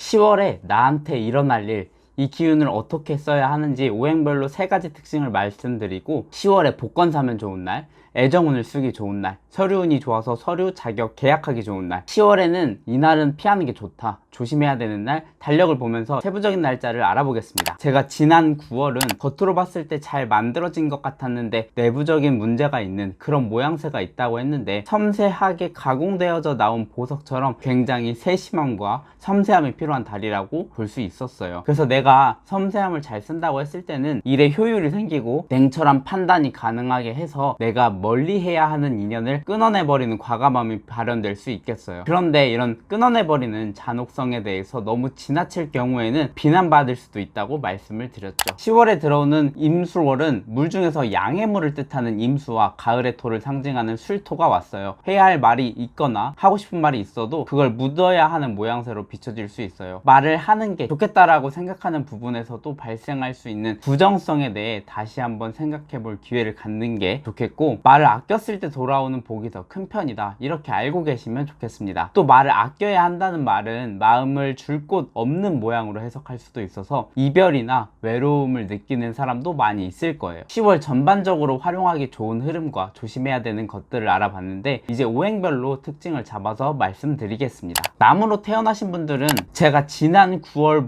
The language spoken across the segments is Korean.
10월에 나한테 일어날 일, 이 기운을 어떻게 써야 하는지 오행별로 3가지 특징을 말씀드리고 10월에 복권 사면 좋은 날, 애정운을 쓰기 좋은 날, 서류운이 좋아서 서류, 자격, 계약하기 좋은 날, 10월에는 이날은 피하는 게 좋다, 조심해야 되는 날, 달력을 보면서 세부적인 날짜를 알아보겠습니다. 제가 지난 9월은 겉으로 봤을 때 잘 만들어진 것 같았는데 내부적인 문제가 있는 그런 모양새가 있다고 했는데 섬세하게 가공되어져 나온 보석처럼 굉장히 세심함과 섬세함이 필요한 달이라고 볼 수 있었어요. 그래서 내가 섬세함을 잘 쓴다고 했을 때는 일에 효율이 생기고 냉철한 판단이 가능하게 해서 내가 멀리 해야 하는 인연을 끊어내버리는 과감함이 발현될 수 있겠어요. 그런데 이런 끊어내버리는 잔혹성에 대해서 너무 지나칠 경우에는 비난받을 수도 있다고 말씀을 드렸죠. 10월에 들어오는 임술월은 물 중에서 양의 물을 뜻하는 임수와 가을의 토를 상징하는 술토가 왔어요. 해야 할 말이 있거나 하고 싶은 말이 있어도 그걸 묻어야 하는 모양새로 비춰질 수 있어요. 말을 하는 게 좋겠다라고 생각하는 부분에서도 발생할 수 있는 부정성에 대해 다시 한번 생각해 볼 기회를 갖는 게 좋겠고, 말을 아껴 쓸 때 돌아오는 복이 더 큰 편이다, 이렇게 알고 계시면 좋겠습니다. 또 말을 아껴야 한다는 말은 마음을 줄 곳 없는 모양으로 해석할 수도 있어서 이별이나 외로움을 느끼는 사람도 많이 있을 거예요. 10월 전반적으로 활용하기 좋은 흐름과 조심해야 되는 것들을 알아봤는데 이제 오행별로 특징을 잡아서 말씀드리겠습니다. 남으로 태어나신 분들은 제가 지난 9월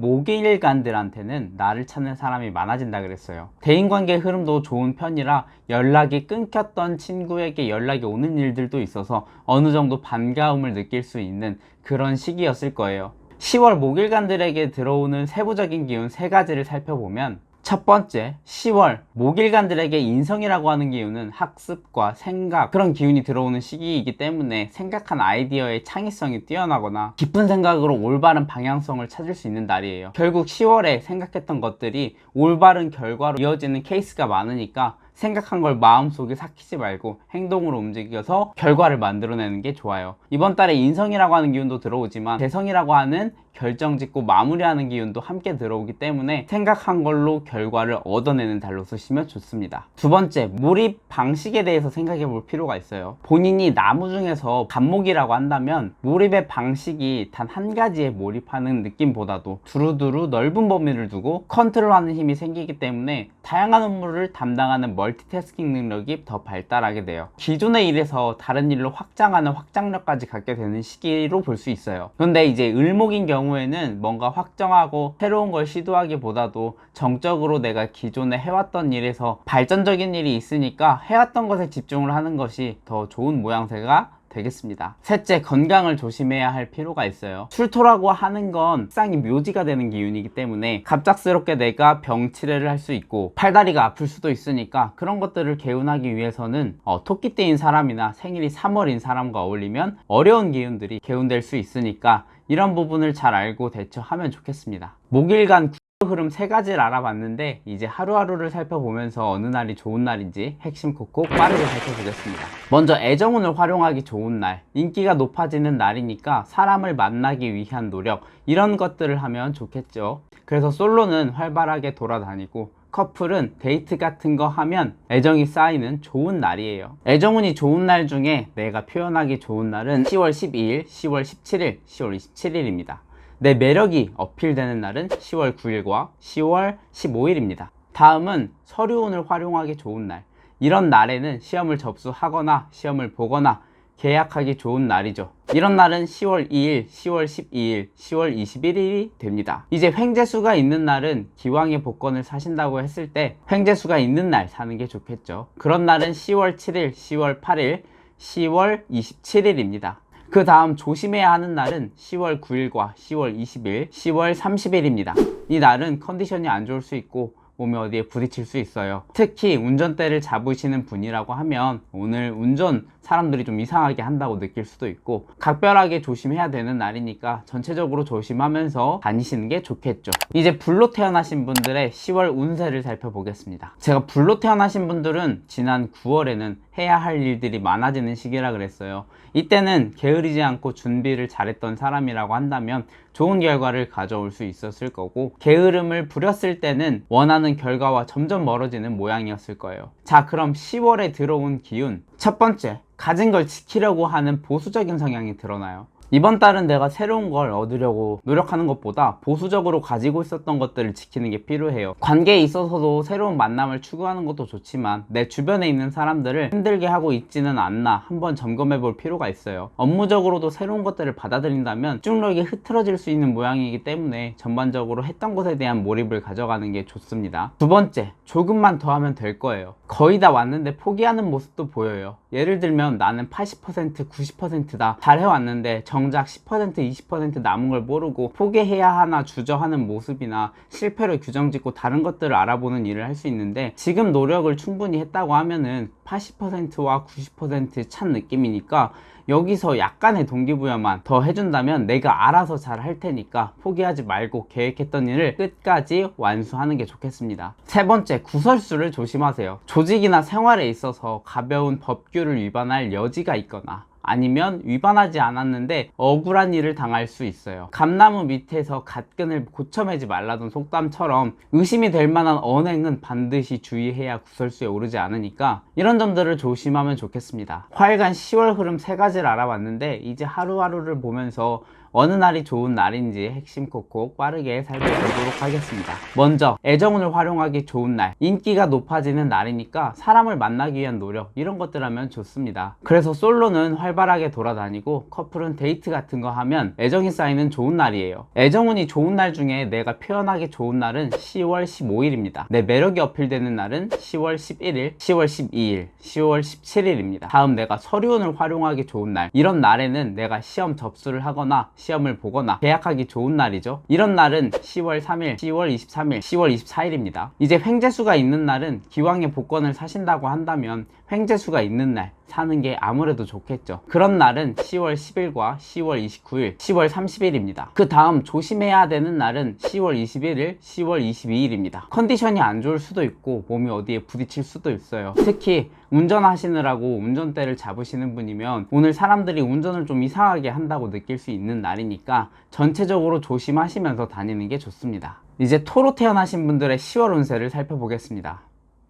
목일간들한테는 나를 찾는 사람이 많아진다 그랬어요. 대인관계 흐름도 좋은 편이라 연락이 끊겼던 친구에게 연락이 오는 일들도 있어서 어느 정도 반가움을 느낄 수 있는 그런 시기였을 거예요. 10월 목일간들에게 들어오는 세부적인 기운 3가지를 살펴보면, 첫 번째, 10월 목일간들에게 인성이라고 하는 기운은 학습과 생각, 그런 기운이 들어오는 시기이기 때문에 생각한 아이디어의 창의성이 뛰어나거나 깊은 생각으로 올바른 방향성을 찾을 수 있는 날이에요. 결국 10월에 생각했던 것들이 올바른 결과로 이어지는 케이스가 많으니까 생각한 걸 마음속에 삭히지 말고 행동으로 움직여서 결과를 만들어내는 게 좋아요. 이번 달에 인성이라고 하는 기운도 들어오지만 재성이라고 하는 결정짓고 마무리하는 기운도 함께 들어오기 때문에 생각한 걸로 결과를 얻어내는 달로 쓰시면 좋습니다. 두 번째, 몰입 방식에 대해서 생각해 볼 필요가 있어요. 본인이 나무 중에서 간목이라고 한다면 몰입의 방식이 단 한 가지에 몰입하는 느낌보다도 두루두루 넓은 범위를 두고 컨트롤하는 힘이 생기기 때문에 다양한 업무를 담당하는 멀티태스킹 능력이 더 발달하게 돼요. 기존의 일에서 다른 일로 확장하는 확장력까지 갖게 되는 시기로 볼 수 있어요. 그런데 이제 을목인 경우에는 뭔가 확정하고 새로운 걸 시도하기보다도 정적으로 내가 기존에 해왔던 일에서 발전적인 일이 있으니까 해왔던 것에 집중을 하는 것이 더 좋은 모양새가 되겠습니다. 셋째, 건강을 조심해야 할 필요가 있어요. 술토라고 하는 건 식상이 묘지가 되는 기운이기 때문에 갑작스럽게 내가 병치레를 할 수 있고 팔다리가 아플 수도 있으니까 그런 것들을 개운하기 위해서는 토끼띠인 사람이나 생일이 3월인 사람과 어울리면 어려운 기운들이 개운될 수 있으니까 이런 부분을 잘 알고 대처하면 좋겠습니다. 목일간 흐름 3가지를 알아봤는데 이제 하루하루를 살펴보면서 어느 날이 좋은 날인지 핵심 콕콕 빠르게 살펴보겠습니다. 먼저 애정운을 활용하기 좋은 날, 인기가 높아지는 날이니까 사람을 만나기 위한 노력, 이런 것들을 하면 좋겠죠. 그래서 솔로는 활발하게 돌아다니고 커플은 데이트 같은 거 하면 애정이 쌓이는 좋은 날이에요. 애정운이 좋은 날 중에 내가 표현하기 좋은 날은 10월 12일, 10월 17일, 10월 27일입니다. 내 매력이 어필되는 날은 10월 9일과 10월 15일입니다. 다음은 서류운을 활용하기 좋은 날. 이런 날에는 시험을 접수하거나 시험을 보거나 계약하기 좋은 날이죠. 이런 날은 10월 2일, 10월 12일, 10월 21일이 됩니다. 이제 횡재수가 있는 날은 기왕에 복권을 사신다고 했을 때 횡재수가 있는 날 사는 게 좋겠죠. 그런 날은 10월 7일, 10월 8일, 10월 27일입니다. 그 다음 조심해야 하는 날은 10월 9일과 10월 20일, 10월 30일입니다. 이 날은 컨디션이 안 좋을 수 있고 몸이 어디에 부딪힐 수 있어요. 특히 운전대를 잡으시는 분이라고 하면 오늘 운전 사람들이 좀 이상하게 한다고 느낄 수도 있고 각별하게 조심해야 되는 날이니까 전체적으로 조심하면서 다니시는 게 좋겠죠. 이제 불로 태어나신 분들의 10월 운세를 살펴보겠습니다. 제가 불로 태어나신 분들은 지난 9월에는 해야 할 일들이 많아지는 시기라 그랬어요. 이때는 게으르지 않고 준비를 잘했던 사람이라고 한다면 좋은 결과를 가져올 수 있었을 거고, 게으름을 부렸을 때는 원하는 결과와 점점 멀어지는 모양이었을 거예요. 자, 그럼 10월에 들어온 기운, 첫 번째, 가진 걸 지키려고 하는 보수적인 성향이 드러나요. 이번 달은 내가 새로운 걸 얻으려고 노력하는 것보다 보수적으로 가지고 있었던 것들을 지키는 게 필요해요. 관계에 있어서도 새로운 만남을 추구하는 것도 좋지만 내 주변에 있는 사람들을 힘들게 하고 있지는 않나 한번 점검해 볼 필요가 있어요. 업무적으로도 새로운 것들을 받아들인다면 쭉력이 흐트러질 수 있는 모양이기 때문에 전반적으로 했던 것에 대한 몰입을 가져가는 게 좋습니다. 두 번째, 조금만 더 하면 될 거예요. 거의 다 왔는데 포기하는 모습도 보여요. 예를 들면 나는 80%, 90%다 잘해왔는데 정작 10%, 20% 남은 걸 모르고 포기해야 하나 주저하는 모습이나 실패를 규정짓고 다른 것들을 알아보는 일을 할 수 있는데, 지금 노력을 충분히 했다고 하면은 80%와 90% 찬 느낌이니까 여기서 약간의 동기부여만 더 해준다면 내가 알아서 잘 할 테니까 포기하지 말고 계획했던 일을 끝까지 완수하는 게 좋겠습니다. 세 번째, 구설수를 조심하세요. 조직이나 생활에 있어서 가벼운 법규를 위반할 여지가 있거나 아니면 위반하지 않았는데 억울한 일을 당할 수 있어요. 감나무 밑에서 갓근을 고쳐매지 말라던 속담처럼 의심이 될 만한 언행은 반드시 주의해야 구설수에 오르지 않으니까 이런 점들을 조심하면 좋겠습니다. 하여간 10월 흐름 3가지를 알아봤는데 이제 하루하루를 보면서 어느 날이 좋은 날인지 핵심 콕콕 빠르게 살펴보도록 하겠습니다. 먼저 애정운을 활용하기 좋은 날, 인기가 높아지는 날이니까 사람을 만나기 위한 노력, 이런 것들 하면 좋습니다. 그래서 솔로는 활발하게 돌아다니고 커플은 데이트 같은 거 하면 애정이 쌓이는 좋은 날이에요. 애정운이 좋은 날 중에 내가 표현하기 좋은 날은 10월 15일입니다. 내 매력이 어필되는 날은 10월 11일, 10월 12일, 10월 17일입니다. 다음, 내가 서류운을 활용하기 좋은 날, 이런 날에는 내가 시험 접수를 하거나 시험을 보거나 계약하기 좋은 날이죠. 이런 날은 10월 3일, 10월 23일, 10월 24일입니다. 이제 횡재수가 있는 날은 기왕에 복권을 사신다고 한다면 횡재수가 있는 날 사는 게 아무래도 좋겠죠. 그런 날은 10월 10일과 10월 29일, 10월 30일입니다. 그 다음 조심해야 되는 날은 10월 21일, 10월 22일입니다. 컨디션이 안 좋을 수도 있고 몸이 어디에 부딪힐 수도 있어요. 특히 운전하시느라고 운전대를 잡으시는 분이면 오늘 사람들이 운전을 좀 이상하게 한다고 느낄 수 있는 날이니까 전체적으로 조심하시면서 다니는 게 좋습니다. 이제 토로 태어나신 분들의 10월 운세를 살펴보겠습니다.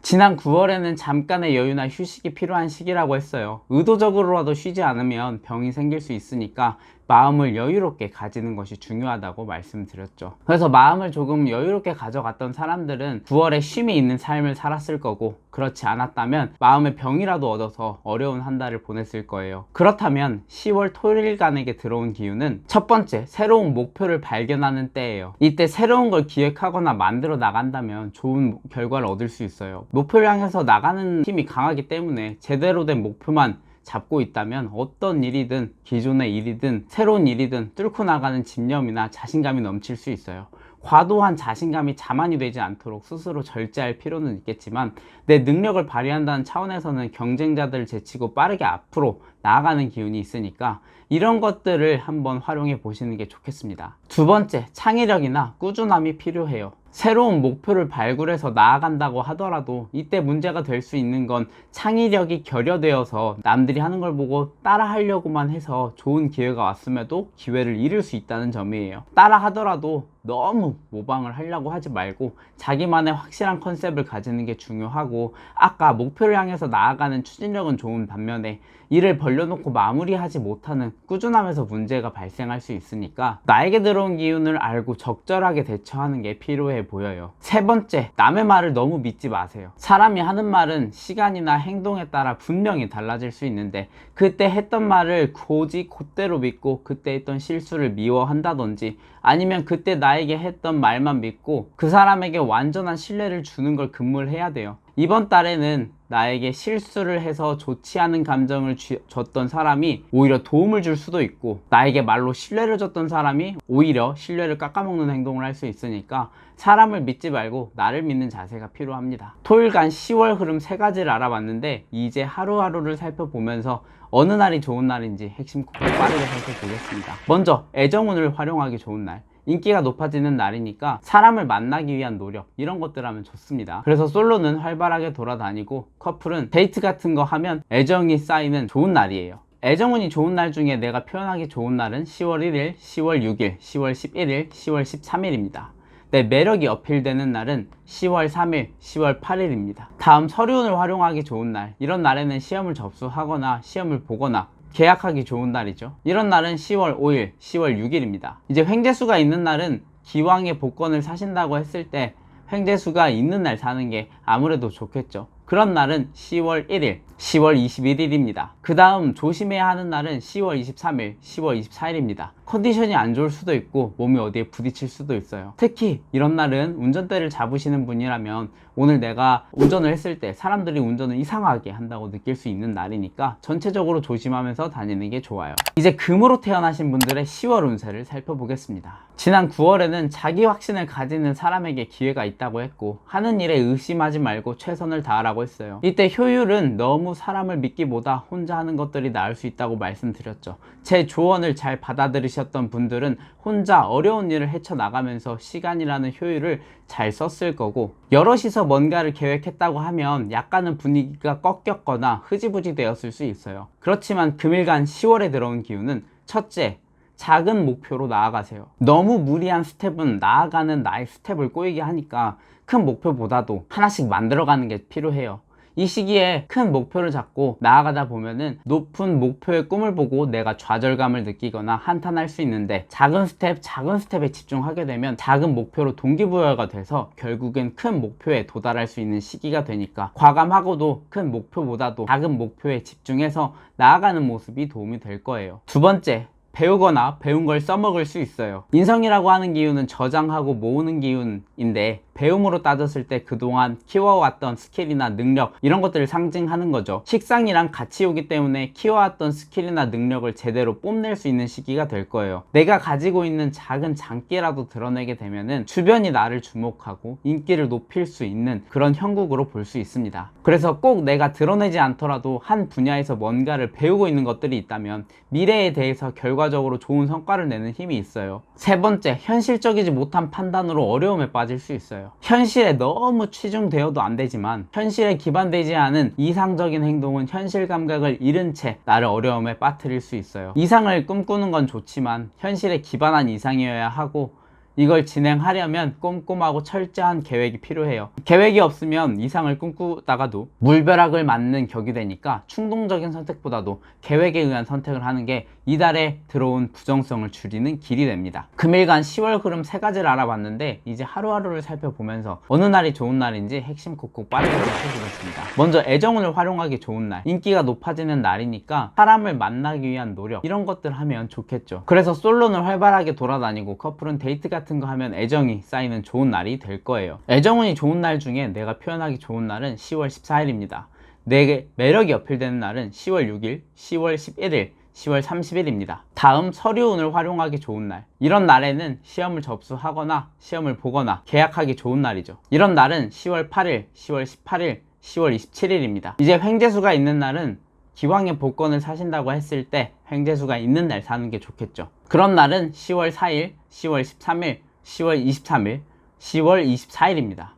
지난 9월에는 잠깐의 여유나 휴식이 필요한 시기라고 했어요. 의도적으로라도 쉬지 않으면 병이 생길 수 있으니까 마음을 여유롭게 가지는 것이 중요하다고 말씀드렸죠. 그래서 마음을 조금 여유롭게 가져갔던 사람들은 9월에 쉼이 있는 삶을 살았을 거고, 그렇지 않았다면 마음의 병이라도 얻어서 어려운 한 달을 보냈을 거예요. 그렇다면 10월 토일간에게 들어온 기운은 첫 번째, 새로운 목표를 발견하는 때예요. 이때 새로운 걸 기획하거나 만들어 나간다면 좋은 결과를 얻을 수 있어요. 목표를 향해서 나가는 힘이 강하기 때문에 제대로 된 목표만 잡고 있다면 어떤 일이든 기존의 일이든 새로운 일이든 뚫고 나가는 집념이나 자신감이 넘칠 수 있어요. 과도한 자신감이 자만이 되지 않도록 스스로 절제할 필요는 있겠지만 내 능력을 발휘한다는 차원에서는 경쟁자들을 제치고 빠르게 앞으로 나아가는 기운이 있으니까 이런 것들을 한번 활용해 보시는 게 좋겠습니다. 두 번째, 창의력이나 꾸준함이 필요해요. 새로운 목표를 발굴해서 나아간다고 하더라도 이때 문제가 될 수 있는 건 창의력이 결여되어서 남들이 하는 걸 보고 따라 하려고만 해서 좋은 기회가 왔음에도 기회를 잃을 수 있다는 점이에요. 따라 하더라도 너무 모방을 하려고 하지 말고 자기만의 확실한 컨셉을 가지는 게 중요하고, 아까 목표를 향해서 나아가는 추진력은 좋은 반면에 일을 벌려놓고 마무리하지 못하는 꾸준함에서 문제가 발생할 수 있으니까 나에게 들어온 기운을 알고 적절하게 대처하는 게 필요해 보여요. 세 번째, 남의 말을 너무 믿지 마세요. 사람이 하는 말은 시간이나 행동에 따라 분명히 달라질 수 있는데 그때 했던 말을 굳이 그대로 믿고 그때 했던 실수를 미워한다든지 아니면 그때 나에게 했던 말만 믿고 그 사람에게 완전한 신뢰를 주는 걸 금물해야 돼요. 이번 달에는 나에게 실수를 해서 좋지 않은 감정을 줬던 사람이 오히려 도움을 줄 수도 있고, 나에게 말로 신뢰를 줬던 사람이 오히려 신뢰를 깎아먹는 행동을 할 수 있으니까 사람을 믿지 말고 나를 믿는 자세가 필요합니다. 토일간 10월 흐름 3가지를 알아봤는데 이제 하루하루를 살펴보면서 어느 날이 좋은 날인지 핵심 콕 빠르게 살펴보겠습니다. 먼저 애정운을 활용하기 좋은 날, 인기가 높아지는 날이니까 사람을 만나기 위한 노력, 이런 것들 하면 좋습니다. 그래서 솔로는 활발하게 돌아다니고 커플은 데이트 같은 거 하면 애정이 쌓이는 좋은 날이에요. 애정운이 좋은 날 중에 내가 표현하기 좋은 날은 10월 1일, 10월 6일, 10월 11일, 10월 13일입니다. 내 매력이 어필되는 날은 10월 3일, 10월 8일입니다. 다음, 서류운을 활용하기 좋은 날, 이런 날에는 시험을 접수하거나 시험을 보거나 계약하기 좋은 날이죠. 이런 날은 10월 5일, 10월 6일입니다. 이제 횡재수가 있는 날은 기왕에 복권을 사신다고 했을 때 횡재수가 있는 날 사는 게 아무래도 좋겠죠. 그런 날은 10월 1일, 10월 21일입니다. 그 다음 조심해야 하는 날은 10월 23일, 10월 24일입니다. 컨디션이 안 좋을 수도 있고 몸이 어디에 부딪힐 수도 있어요. 특히 이런 날은 운전대를 잡으시는 분이라면 오늘 내가 운전을 했을 때 사람들이 운전을 이상하게 한다고 느낄 수 있는 날이니까 전체적으로 조심하면서 다니는 게 좋아요. 이제 금으로 태어나신 분들의 10월 운세를 살펴보겠습니다. 지난 9월에는 자기 확신을 가지는 사람에게 기회가 있다고 했고 하는 일에 의심하지 말고 최선을 다하라고 했어요. 이때 효율은 너무 사람을 믿기보다 혼자 하는 것들이 나을 수 있다고 말씀드렸죠. 제 조언을 잘 받아들이셨던 분들은 혼자 어려운 일을 헤쳐나가면서 시간이라는 효율을 잘 썼을 거고, 여럿이서 뭔가를 계획했다고 하면 약간은 분위기가 꺾였거나 흐지부지 되었을 수 있어요. 그렇지만 금일간 10월에 들어온 기운은 첫째, 작은 목표로 나아가세요. 너무 무리한 스텝은 나아가는 나의 스텝을 꼬이게 하니까 큰 목표보다도 하나씩 만들어가는 게 필요해요. 이 시기에 큰 목표를 잡고 나아가다 보면은 높은 목표의 꿈을 보고 내가 좌절감을 느끼거나 한탄할 수 있는데, 작은 스텝에 집중하게 되면 작은 목표로 동기부여가 돼서 결국엔 큰 목표에 도달할 수 있는 시기가 되니까 과감하고도 큰 목표보다도 작은 목표에 집중해서 나아가는 모습이 도움이 될 거예요. 두 번째, 배우거나 배운 걸 써먹을 수 있어요. 인성이라고 하는 기운은 저장하고 모으는 기운인데, 배움으로 따졌을 때 그동안 키워왔던 스킬이나 능력, 이런 것들을 상징하는 거죠. 식상이랑 같이 오기 때문에 키워왔던 스킬이나 능력을 제대로 뽐낼 수 있는 시기가 될 거예요. 내가 가지고 있는 작은 장기라도 드러내게 되면은 주변이 나를 주목하고 인기를 높일 수 있는 그런 형국으로 볼 수 있습니다. 그래서 꼭 내가 드러내지 않더라도 한 분야에서 뭔가를 배우고 있는 것들이 있다면 미래에 대해서 결과적으로 좋은 성과를 내는 힘이 있어요. 세 번째, 현실적이지 못한 판단으로 어려움에 빠질 수 있어요. 현실에 너무 치중되어도 안 되지만 현실에 기반되지 않은 이상적인 행동은 현실 감각을 잃은 채 나를 어려움에 빠뜨릴 수 있어요. 이상을 꿈꾸는 건 좋지만 현실에 기반한 이상이어야 하고, 이걸 진행하려면 꼼꼼하고 철저한 계획이 필요해요. 계획이 없으면 이상을 꿈꾸다가도 물벼락을 맞는 격이 되니까 충동적인 선택보다도 계획에 의한 선택을 하는 게 이달에 들어온 부정성을 줄이는 길이 됩니다. 금일간 10월 흐름 3가지를 알아봤는데, 이제 하루하루를 살펴보면서 어느 날이 좋은 날인지 핵심 콕콕 빠르게 살펴보겠습니다. 먼저 애정운을 활용하기 좋은 날, 인기가 높아지는 날이니까 사람을 만나기 위한 노력, 이런 것들 하면 좋겠죠. 그래서 솔로는 활발하게 돌아다니고 커플은 데이트 같은 거 하면 애정이 쌓이는 좋은 날이 될 거예요. 애정운이 좋은 날 중에 내가 표현하기 좋은 날은 10월 14일입니다. 내게 매력이 어필되는 날은 10월 6일, 10월 11일, 10월 30일입니다. 다음 서류운을 활용하기 좋은 날. 이런 날에는 시험을 접수하거나 시험을 보거나 계약하기 좋은 날이죠. 이런 날은 10월 8일, 10월 18일, 10월 27일입니다. 이제 횡재수가 있는 날은 기왕에 복권을 사신다고 했을 때 횡재수가 있는 날 사는 게 좋겠죠. 그런 날은 10월 4일, 10월 13일, 10월 23일, 10월 24일입니다.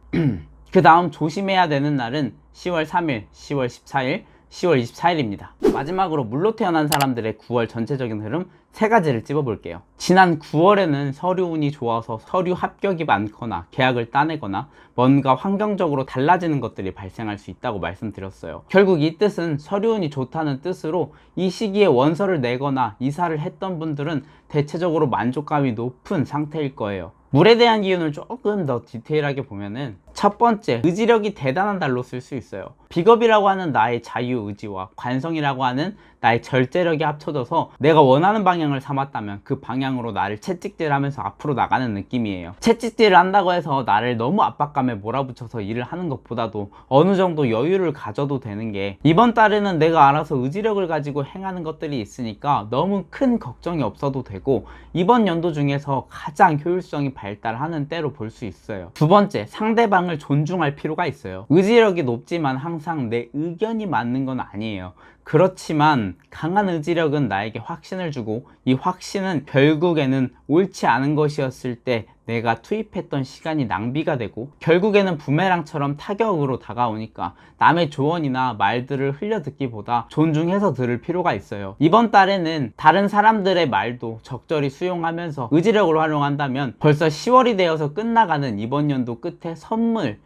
그 다음 조심해야 되는 날은 10월 3일, 10월 14일, 10월 24일입니다. 마지막으로 물로 태어난 사람들의 9월 전체적인 흐름 3가지를 찝어볼게요. 지난 9월에는 서류운이 좋아서 서류 합격이 많거나 계약을 따내거나 뭔가 환경적으로 달라지는 것들이 발생할 수 있다고 말씀드렸어요. 결국 이 뜻은 서류운이 좋다는 뜻으로 이 시기에 원서를 내거나 이사를 했던 분들은 대체적으로 만족감이 높은 상태일 거예요. 물에 대한 기운을 조금 더 디테일하게 보면은, 첫 번째, 의지력이 대단한 달로 쓸 수 있어요. 비겁이라고 하는 나의 자유의지와 관성이라고 하는 나의 절제력이 합쳐져서 내가 원하는 방향을 삼았다면 그 방향으로 나를 채찍질하면서 앞으로 나가는 느낌이에요. 채찍질을 한다고 해서 나를 너무 압박감에 몰아붙여서 일을 하는 것보다도 어느 정도 여유를 가져도 되는 게, 이번 달에는 내가 알아서 의지력을 가지고 행하는 것들이 있으니까 너무 큰 걱정이 없어도 되고, 이번 연도 중에서 가장 효율성이 발달하는 때로 볼 수 있어요. 두 번째, 상대방을 존중할 필요가 있어요. 의지력이 높지만 항상 내 의견이 맞는 건 아니에요. 그렇지만 강한 의지력은 나에게 확신을 주고, 이 확신은 결국에는 옳지 않은 것이었을 때 내가 투입했던 시간이 낭비가 되고 결국에는 부메랑처럼 타격으로 다가오니까 남의 조언이나 말들을 흘려듣기보다 존중해서 들을 필요가 있어요. 이번 달에는 다른 사람들의 말도 적절히 수용하면서 의지력을 활용한다면 벌써 10월이 되어서 끝나가는 이번 연도 끝에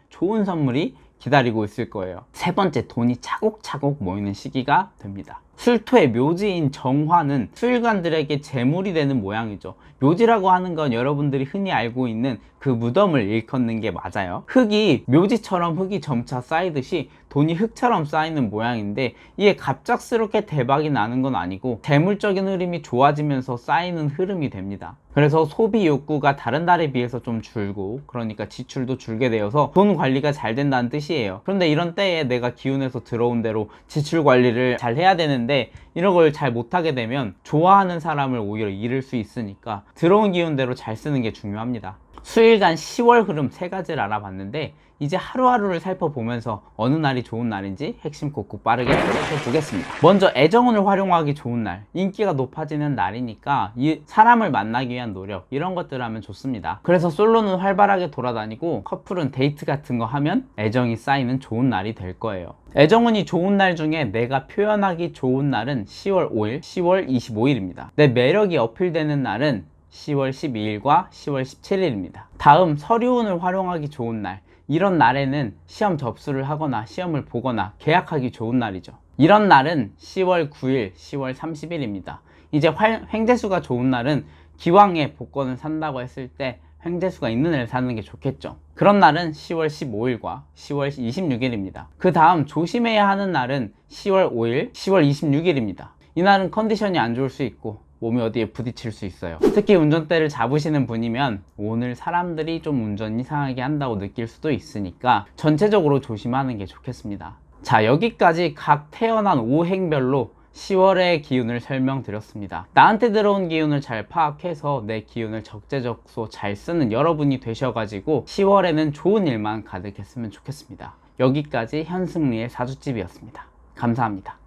좋은 선물이 기다리고 있을 거예요. 세 번째, 돈이 차곡차곡 모이는 시기가 됩니다. 술토의 묘지인 정화는 수일관들에게 제물이 되는 모양이죠. 묘지라고 하는 건 여러분들이 흔히 알고 있는 그 무덤을 일컫는 게 맞아요. 흙이 묘지처럼 흙이 점차 쌓이듯이 돈이 흙처럼 쌓이는 모양인데 이게 갑작스럽게 대박이 나는 건 아니고 재물적인 흐름이 좋아지면서 쌓이는 흐름이 됩니다. 그래서 소비 욕구가 다른 달에 비해서 좀 줄고, 그러니까 지출도 줄게 되어서 돈 관리가 잘 된다는 뜻이에요. 그런데 이런 때에 내가 기운에서 들어온 대로 지출 관리를 잘 해야 되는데 이런 걸 잘 못하게 되면 좋아하는 사람을 오히려 잃을 수 있으니까 들어온 기운대로 잘 쓰는 게 중요합니다. 수일간 10월 흐름 3가지를 알아봤는데 이제 하루하루를 살펴보면서 어느 날이 좋은 날인지 핵심 꼭꼭 빠르게 살펴보겠습니다. 먼저 애정운을 활용하기 좋은 날, 인기가 높아지는 날이니까 이 사람을 만나기 위한 노력, 이런 것들을 하면 좋습니다. 그래서 솔로는 활발하게 돌아다니고 커플은 데이트 같은 거 하면 애정이 쌓이는 좋은 날이 될 거예요. 애정운이 좋은 날 중에 내가 표현하기 좋은 날은 10월 5일, 10월 25일입니다. 내 매력이 어필되는 날은 10월 12일과 10월 17일입니다. 다음 서류운을 활용하기 좋은 날, 이런 날에는 시험 접수를 하거나 시험을 보거나 계약하기 좋은 날이죠. 이런 날은 10월 9일, 10월 30일입니다. 이제 횡재수가 좋은 날은 기왕에 복권을 산다고 했을 때 횡재수가 있는 애를 사는 게 좋겠죠. 그런 날은 10월 15일과 10월 26일입니다. 그 다음 조심해야 하는 날은 10월 5일, 10월 26일입니다. 이날은 컨디션이 안 좋을 수 있고 몸이 어디에 부딪힐 수 있어요. 특히 운전대를 잡으시는 분이면 오늘 사람들이 좀 운전 이상하게 한다고 느낄 수도 있으니까 전체적으로 조심하는 게 좋겠습니다. 자, 여기까지 각 태어난 오행별로 10월의 기운을 설명드렸습니다. 나한테 들어온 기운을 잘 파악해서 내 기운을 적재적소 잘 쓰는 여러분이 되셔가지고 10월에는 좋은 일만 가득했으면 좋겠습니다. 여기까지 현승리의 사주집이었습니다. 감사합니다.